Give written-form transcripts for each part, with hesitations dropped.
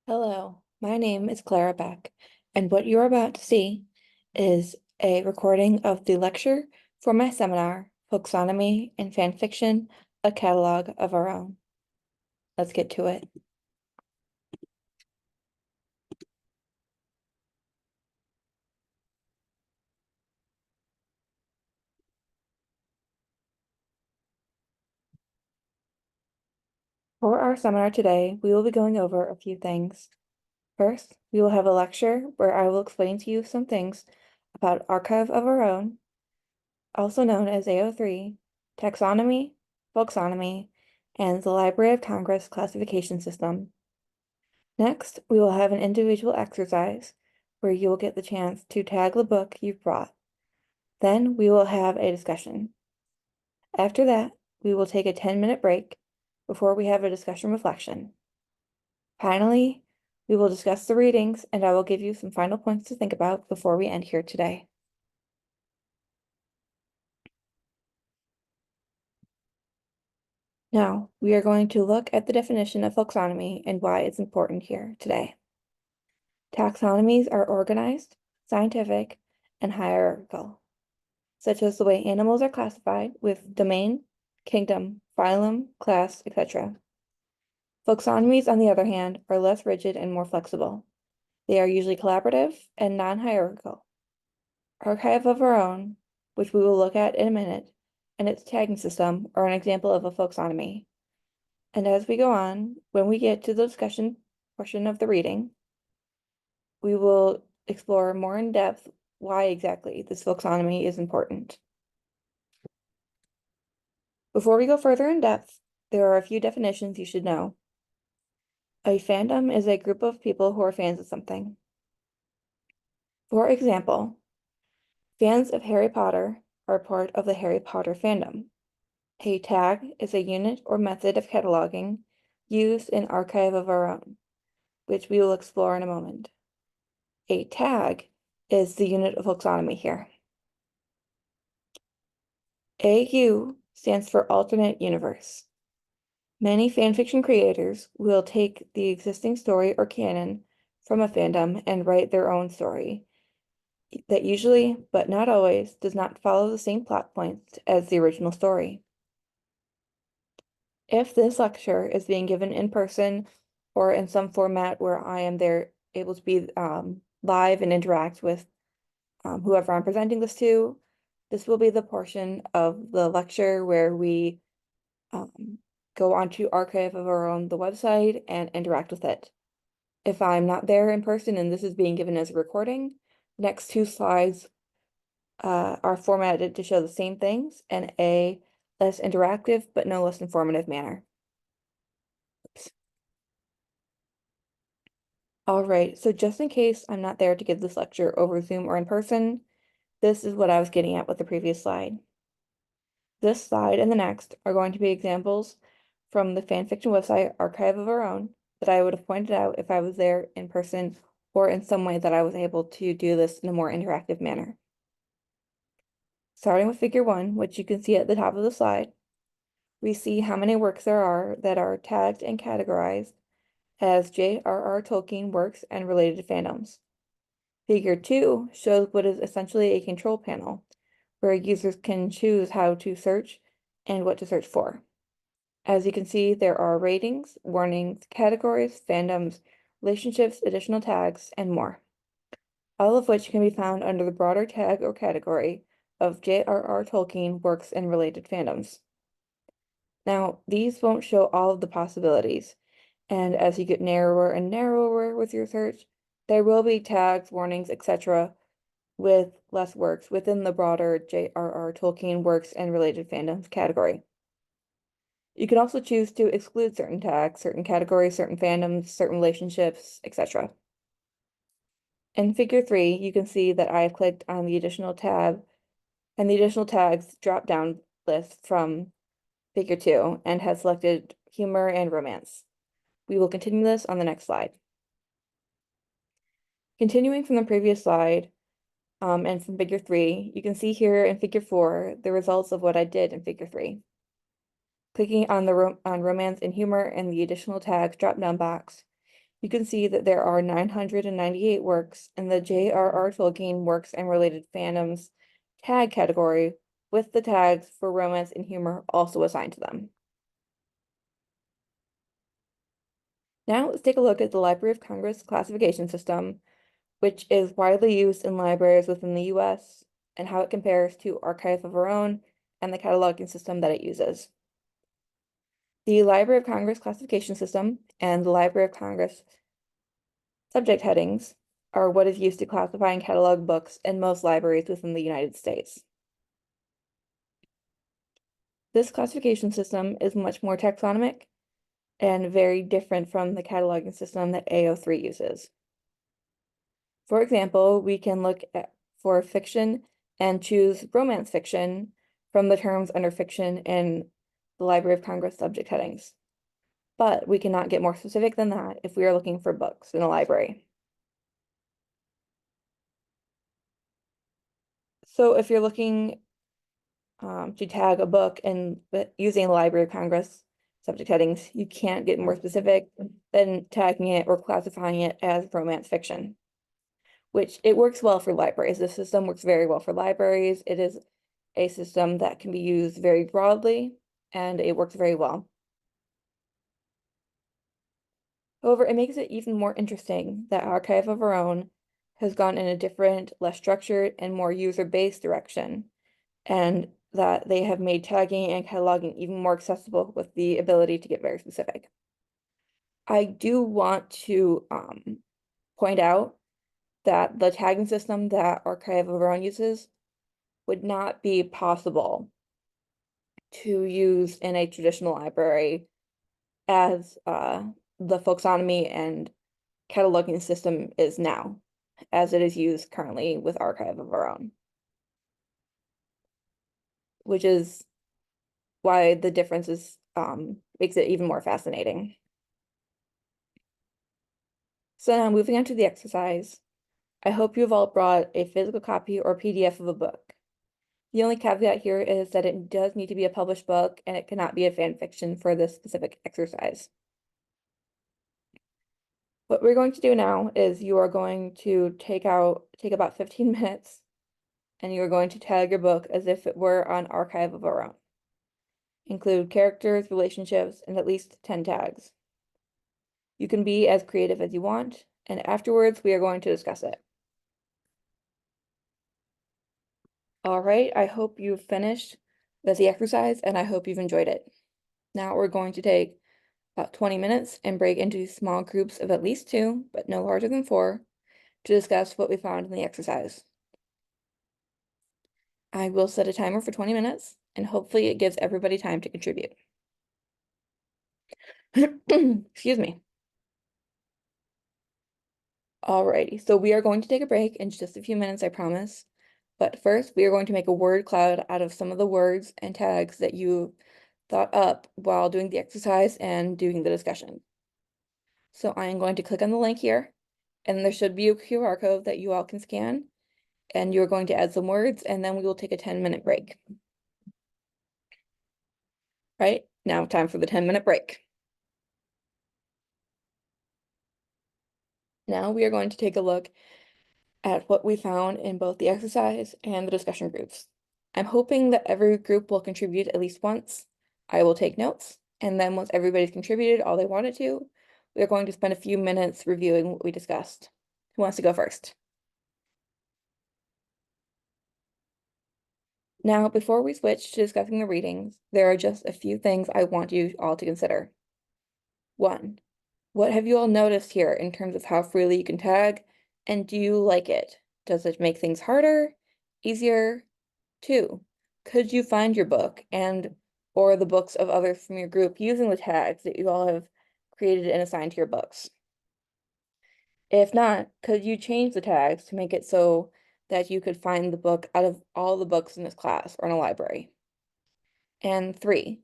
Hello, my name is Clara Beck, and what you're about to see is a recording of the lecture for my seminar, Folksonomy and Fanfiction, a catalog of our own. Let's get to it. For our seminar today, we will be going over a few things. First, we will have a lecture where I will explain to you some things about Archive of Our Own, also known as AO3, taxonomy, folksonomy, and the Library of Congress classification system. Next, we will have an individual exercise where you will get the chance to tag the book you've brought. Then we will have a discussion. After that, we will take a 10-minute break before we have a discussion reflection. Finally, we will discuss the readings and I will give you some final points to think about before we end here today. Now, we are going to look at the definition of folksonomy and why it's important here today. Taxonomies are organized, scientific, and hierarchical, such as the way animals are classified with domain, kingdom, phylum, class, etc. Folksonomies, on the other hand, are less rigid and more flexible. They are usually collaborative and non-hierarchical. Archive of Our Own, which we will look at in a minute, and its tagging system are an example of a folksonomy. And as we go on, when we get to the discussion portion of the reading, we will explore more in depth why exactly this folksonomy is important. Before we go further in depth, there are a few definitions you should know. A fandom is a group of people who are fans of something. For example, fans of Harry Potter are part of the Harry Potter fandom. A tag is a unit or method of cataloging used in Archive of Our Own, which we will explore in a moment. A tag is the unit of folksonomy here. AU stands for alternate universe. Many fanfiction creators will take the existing story or canon from a fandom and write their own story that usually, but not always, does not follow the same plot points as the original story. If this lecture is being given in person or in some format where I am there able to be live and interact with whoever I'm presenting this to, this will be the portion of the lecture where we go onto Archive of Our Own, the website, and interact with it. If I'm not there in person and this is being given as a recording, the next two slides are formatted to show the same things in a less interactive but no less informative manner. Oops. All right, so just in case I'm not there to give this lecture over Zoom or in person, this is what I was getting at with the previous slide. This slide and the next are going to be examples from the fanfiction website Archive of Our Own that I would have pointed out if I was there in person or in some way that I was able to do this in a more interactive manner. Starting with figure 1, which you can see at the top of the slide, we see how many works there are that are tagged and categorized as J.R.R. Tolkien works and related fandoms. Figure 2 shows what is essentially a control panel, where users can choose how to search and what to search for. As you can see, there are ratings, warnings, categories, fandoms, relationships, additional tags, and more, all of which can be found under the broader tag or category of J.R.R. Tolkien works and related fandoms. Now, these won't show all of the possibilities, and as you get narrower and narrower with your search, there will be tags, warnings, etc. with less works within the broader J.R.R. Tolkien works and related fandoms category. You can also choose to exclude certain tags, certain categories, certain fandoms, certain relationships, etc. In figure 3, you can see that I have clicked on the additional tab and the additional tags drop-down list from figure 2 and has selected humor and romance. We will continue this on the next slide. Continuing from the previous slide, and from figure 3, you can see here in figure 4 the results of what I did in figure 3. Clicking on the romance and humor and the additional tags drop-down box, You can see that there are 998 works in the J.R.R. Tolkien works and related fandoms tag category, with the tags for romance and humor also assigned to them. Now let's take a look at the Library of Congress classification system, which is widely used in libraries within the US, and how it compares to Archive of Our Own and the cataloging system that it uses. The Library of Congress classification system and the Library of Congress subject headings are what is used to classify and catalog books in most libraries within the United States. This classification system is much more taxonomic and very different from the cataloging system that AO3 uses. For example, we can look for fiction and choose romance fiction from the terms under fiction in the Library of Congress subject headings. But we cannot get more specific than that if we are looking for books in a library. So if you're looking to tag a book and using the Library of Congress subject headings, you can't get more specific than tagging it or classifying it as romance fiction, which it works well for libraries. The system works very well for libraries. It is a system that can be used very broadly, and it works very well. However, it makes it even more interesting that Archive of Our Own has gone in a different, less structured, and more user-based direction, and that they have made tagging and cataloging even more accessible with the ability to get very specific. I do want to point out that the tagging system that Archive of Our Own uses would not be possible to use in a traditional library as the Folksonomy and cataloging system is now, as it is used currently with Archive of Our Own, which is why the difference is makes it even more fascinating. So now moving on to the exercise, I hope you've all brought a physical copy or PDF of a book. The only caveat here is that it does need to be a published book and it cannot be a fan fiction for this specific exercise. What we're going to do now is you are going to take about 15 minutes and you are going to tag your book as if it were on Archive of Our Own. Include characters, relationships, and at least 10 tags. You can be as creative as you want, and afterwards we are going to discuss it. All right, I hope you've finished with the exercise and I hope you've enjoyed it. Now we're going to take about 20 minutes and break into small groups of at least 2, but no larger than 4, to discuss what we found in the exercise. I will set a timer for 20 minutes, and hopefully it gives everybody time to contribute. Excuse me. Alrighty, so we are going to take a break in just a few minutes, I promise. But first, we are going to make a word cloud out of some of the words and tags that you thought up while doing the exercise and doing the discussion. So I am going to click on the link here, and there should be a QR code that you all can scan, and you're going to add some words, and then we will take a 10-minute break. Right, now time for the 10-minute break. Now we are going to take a look at what we found in both the exercise and the discussion groups. I'm hoping that every group will contribute at least once. I will take notes, and then once everybody's contributed all they wanted to, we're going to spend a few minutes reviewing what we discussed. Who wants to go first? Now, before we switch to discussing the readings, there are just a few things I want you all to consider. 1, what have you all noticed here in terms of how freely you can tag, and do you like it? Does it make things harder, easier? 2, could you find your book and or the books of others from your group using the tags that you all have created and assigned to your books? If not, could you change the tags to make it so that you could find the book out of all the books in this class or in a library? And 3,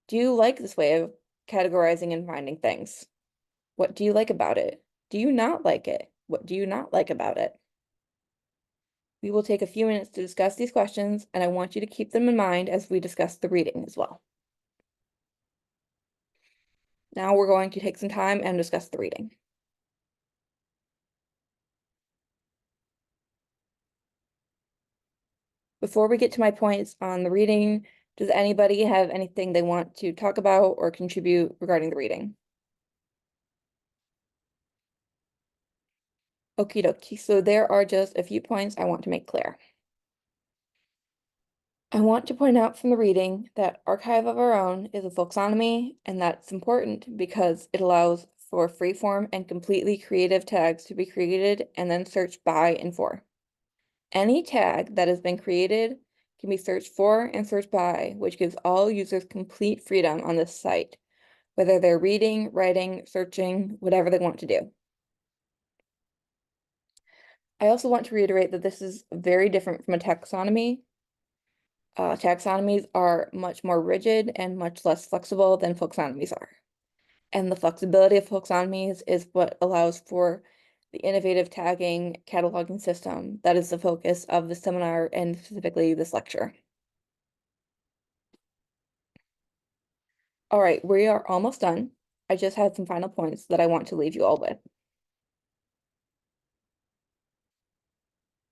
do you like this way of categorizing and finding things? What do you like about it? Do you not like it? What do you not like about it? We will take a few minutes to discuss these questions, and I want you to keep them in mind as we discuss the reading as well. Now we're going to take some time and discuss the reading. Before we get to my points on the reading, does anybody have anything they want to talk about or contribute regarding the reading? Okie dokie, so there are just a few points I want to make clear. I want to point out from the reading that Archive of Our Own is a folksonomy, and that's important because it allows for freeform and completely creative tags to be created and then searched by and for. Any tag that has been created can be searched for and searched by, which gives all users complete freedom on this site, whether they're reading, writing, searching, whatever they want to do. I also want to reiterate that this is very different from a taxonomy. Taxonomies are much more rigid and much less flexible than folksonomies are. And the flexibility of folksonomies is what allows for the innovative tagging, cataloging system that is the focus of the seminar and specifically this lecture. All right, we are almost done. I just had some final points that I want to leave you all with.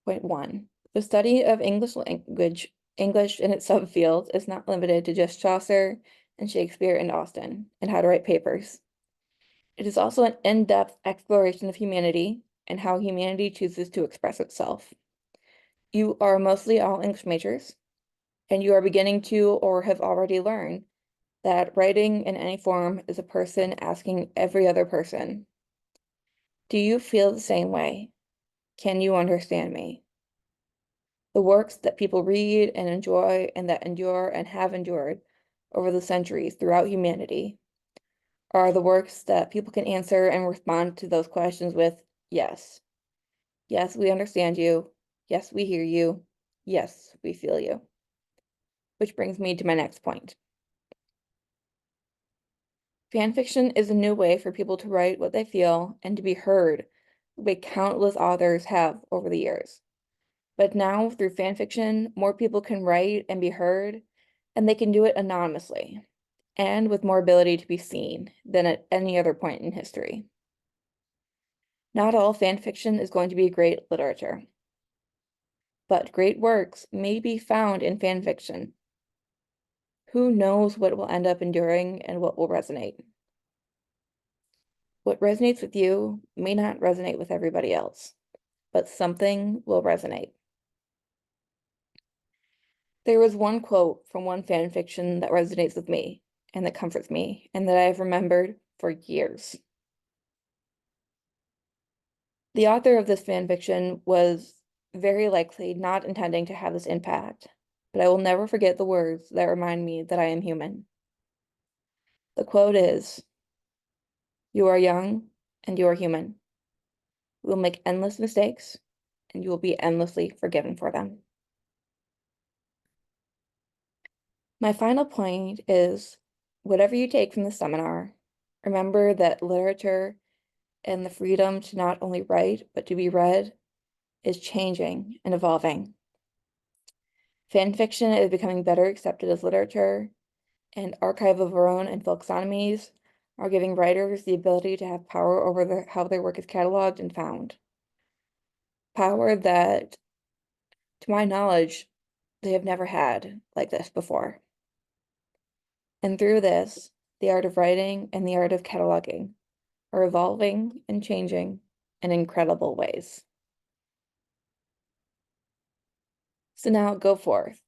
Point 1, the study of English language, English in its subfields is not limited to just Chaucer and Shakespeare and Austen and how to write papers. It is also an in-depth exploration of humanity and how humanity chooses to express itself. You are mostly all English majors, and you are beginning to or have already learned that writing in any form is a person asking every other person, do you feel the same way? Can you understand me? The works that people read and enjoy and that endure and have endured over the centuries throughout humanity are the works that people can answer and respond to those questions with yes. Yes, we understand you. Yes, we hear you. Yes, we feel you. Which brings me to my next point. Fanfiction is a new way for people to write what they feel and to be heard, the way countless authors have over the years. But now, through fanfiction, more people can write and be heard, and they can do it anonymously, and with more ability to be seen than at any other point in history. Not all fanfiction is going to be great literature, but great works may be found in fanfiction. Who knows what will end up enduring and what will resonate? What resonates with you may not resonate with everybody else, but something will resonate. There was one quote from one fan fiction that resonates with me and that comforts me and that I've remembered for years. The author of this fan fiction was very likely not intending to have this impact, but I will never forget the words that remind me that I am human. The quote is, "You are young and you are human. We will make endless mistakes and you will be endlessly forgiven for them." My final point is, whatever you take from the seminar, remember that literature and the freedom to not only write, but to be read is changing and evolving. Fan fiction is becoming better accepted as literature, and Archive of Our Own and Folksonomies are giving writers the ability to have power over how their work is cataloged and found. Power that, to my knowledge, they have never had like this before. And through this, the art of writing and the art of cataloging are evolving and changing in incredible ways. So now go forth,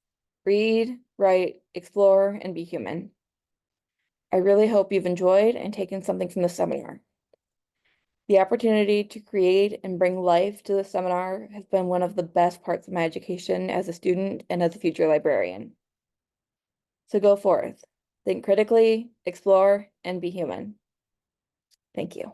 read, write, explore, and be human. I really hope you've enjoyed and taken something from the seminar. The opportunity to create and bring life to the seminar has been one of the best parts of my education as a student and as a future librarian. So go forth, think critically, explore, and be human. Thank you.